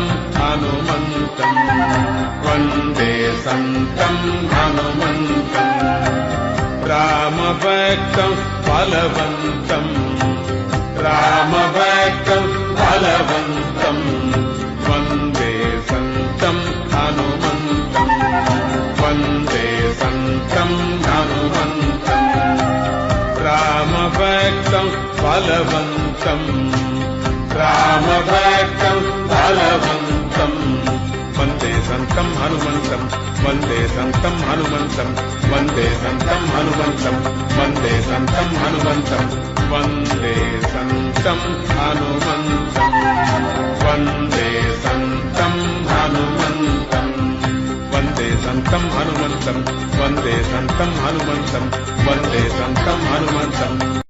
संतं हनुमन्तं वन्दे संतं हनुमन्तं रामभक्तं बलवन्तं रामभक्तं बलवन्तं वन्दे संतं हनुमन्तं वन्दे संतं हनुमन्तं रामभक्तं बलवन्तं रामभक्तं बलवन्तं वन्दे संतं हनुमन्तं वन्दे संतं हनुमन्तं वन्दे संतं हनुमन्तं वन्दे संतं हनुमन्तं वन्दे संतं हनुमन्तं वन्दे संतं हनुमन्तं वन्दे संतं हनुमन्तं वन्दे संतं हनुमन्तं वन्दे संतं हनुमन्तं